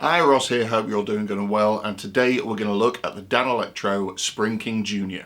Hi, Ross here, hope you're all doing good and well, and today we're going to look at the Danelectro Spring King Jr.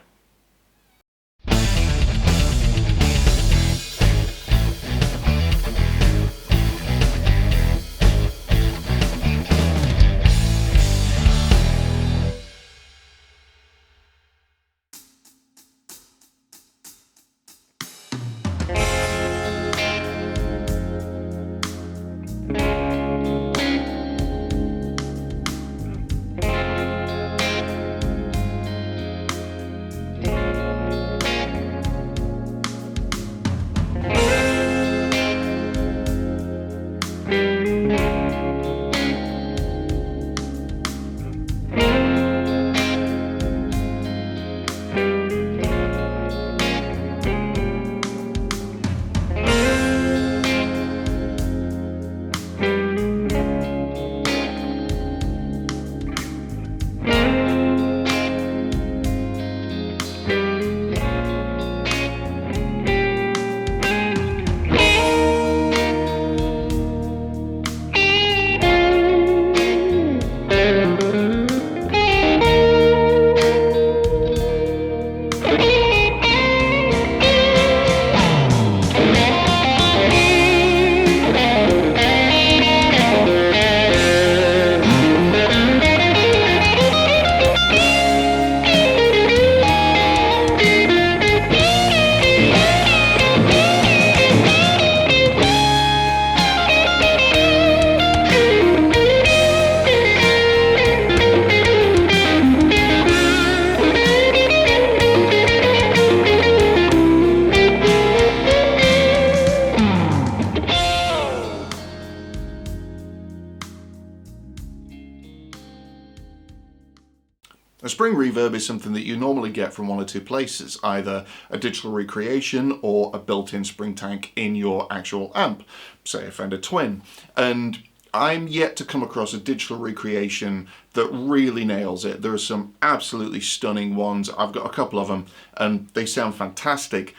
A spring reverb is something that you normally get from one or two places, either a digital recreation or a built-in spring tank in your actual amp, say a Fender Twin. And I'm yet to come across a digital recreation that really nails it. There are some absolutely stunning ones. I've got a couple of them and they sound fantastic,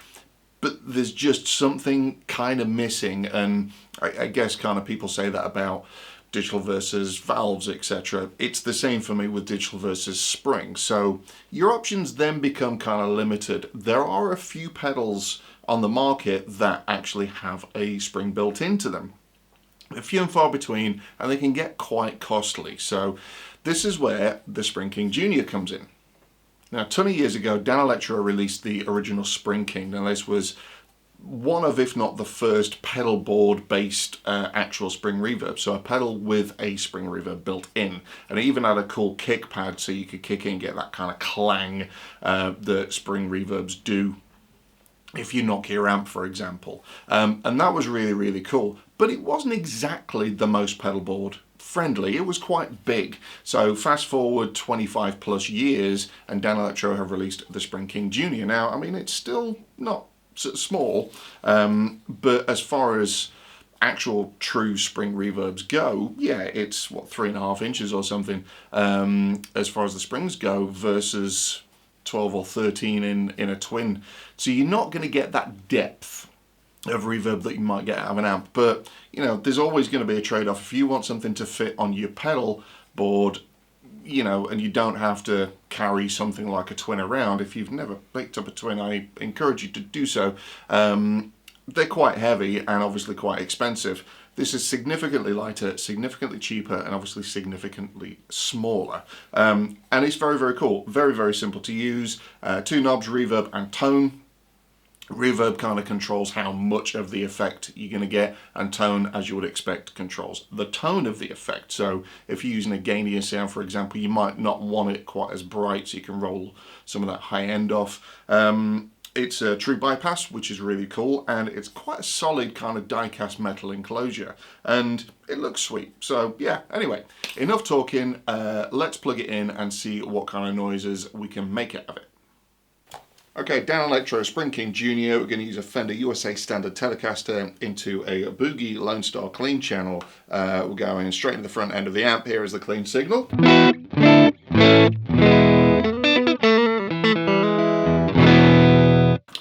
but there's just something kind of missing. And I guess kind of people say that about digital versus valves, etc. It's the same for me with digital versus spring. So your options then become kind of limited. There are a few pedals on the market that actually have a spring built into them. A few and far between, and they can get quite costly. So this is where the Spring King Jr. comes in. Now, a ton of years ago, Danelectro released the original Spring King, and this was one of, if not the first, pedalboard based actual spring reverb. So a pedal with a spring reverb built in, and it even had a cool kick pad so you could kick in and get that kind of clang that spring reverbs do if you knock your amp, for example. And that was really, really cool, but it wasn't exactly the most pedalboard friendly. It was quite big. So fast forward 25 plus years and Danelectro have released the Spring King Jr. Now, I mean, it's still not small, but as far as actual true spring reverbs go, yeah, it's what, 3.5 inches or something as far as the springs go versus 12 or 13 in a twin. So you're not going to get that depth of reverb that you might get out of an amp, but you know, there's always going to be a trade-off. If you want something to fit on your pedal board, you know, and you don't have to carry something like a twin around. If you've never picked up a twin, I encourage you to do so. They're quite heavy and obviously quite expensive. This is significantly lighter, significantly cheaper, and obviously significantly smaller. And it's very, very cool. Very, very simple to use. 2 knobs, reverb and tone. Reverb kind of controls how much of the effect you're going to get, and tone, as you would expect, controls the tone of the effect. So if you're using a gainier sound, for example, you might not want it quite as bright, so you can roll some of that high end off. It's a true bypass, which is really cool, and it's quite a solid kind of die-cast metal enclosure, and it looks sweet. So yeah, anyway, enough talking. Let's plug it in and see what kind of noises we can make out of it. Okay, Danelectro Spring King Jr. We're going to use a Fender USA Standard Telecaster into a Boogie Lone Star clean channel. We're going straight into the front end of the amp. Here is the clean signal.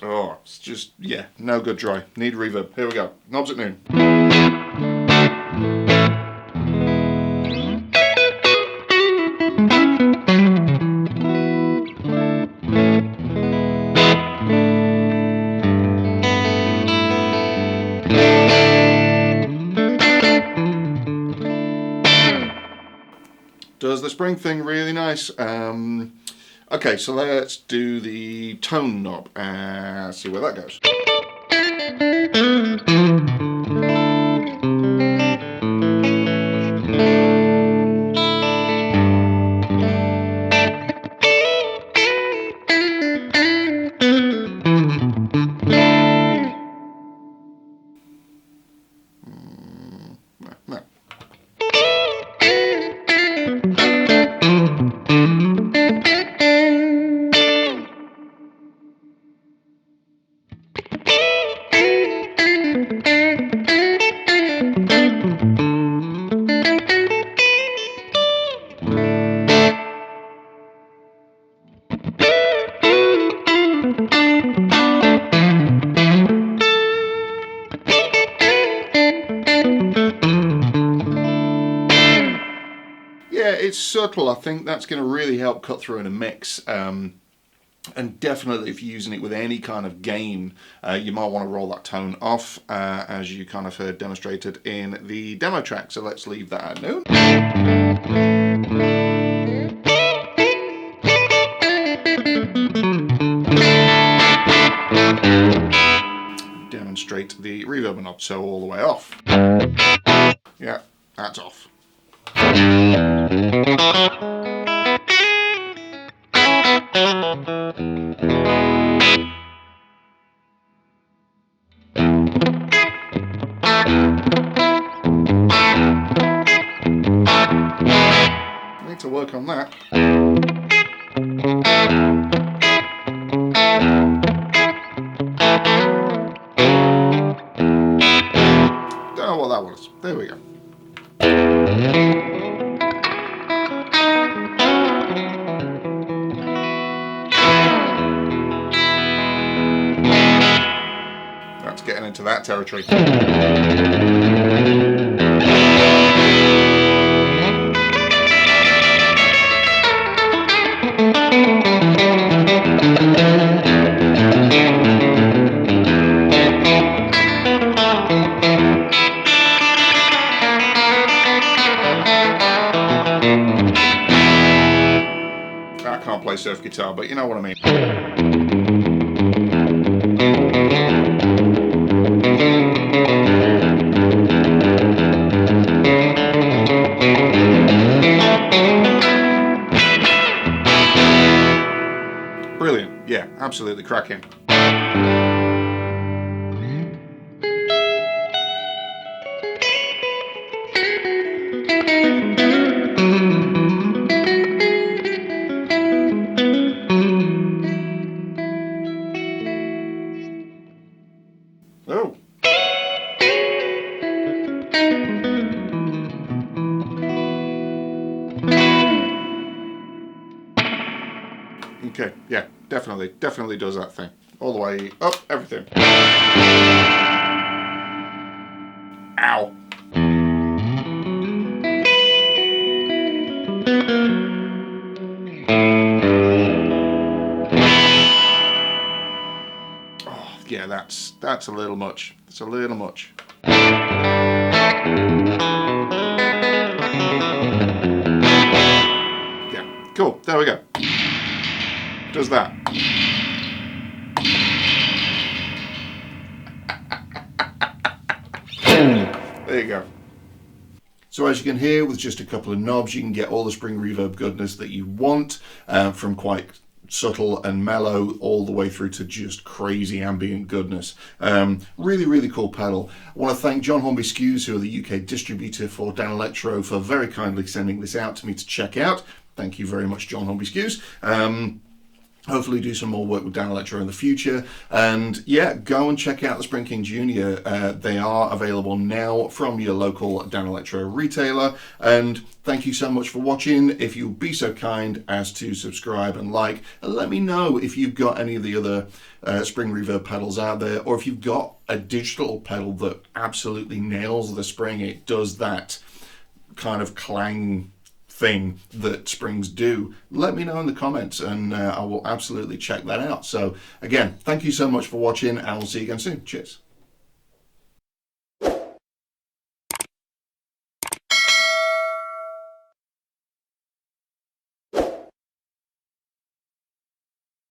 Oh, it's just, yeah, no good dry. Need reverb. Here we go. Knobs at noon. Does the spring thing really nice. Okay, so let's do the tone knob and see where that goes. No. Yeah, it's subtle. I think that's going to really help cut through in a mix. And definitely if you're using it with any kind of gain, you might want to roll that tone off, as you kind of heard demonstrated in the demo track. So let's leave that at noon. Demonstrate the reverb knob, so all the way off. Yeah, that's off. Need to work on that. Don't know what that was. There we go. That's getting into that territory. I can't play surf guitar, but you know what I mean. Brilliant, yeah, absolutely cracking. Oh. Okay, yeah, definitely does that thing. All the way up, everything. Ow. Oh, yeah, that's a little much. It's a little much. Yeah, cool, there we go. Does that. There you go. So as you can hear, with just a couple of knobs, you can get all the spring reverb goodness that you want, from quite subtle and mellow all the way through to just crazy ambient goodness. Really cool pedal. I want to thank John Hornby Skewes, who are the UK distributor for Danelectro, for very kindly sending this out to me to check out. Thank you very much, John Hornby Skewes. Hopefully do some more work with Danelectro in the future. And yeah, go and check out the Spring King Junior. They are available now from your local Danelectro retailer. And thank you so much for watching. If you'll be so kind as to subscribe and like, and let me know if you've got any of the other Spring Reverb pedals out there, or if you've got a digital pedal that absolutely nails the Spring. It does that kind of clang thing that Springs do. Let me know in the comments, and I will absolutely check that out. So again, thank you so much for watching, and we'll see you again soon. Cheers.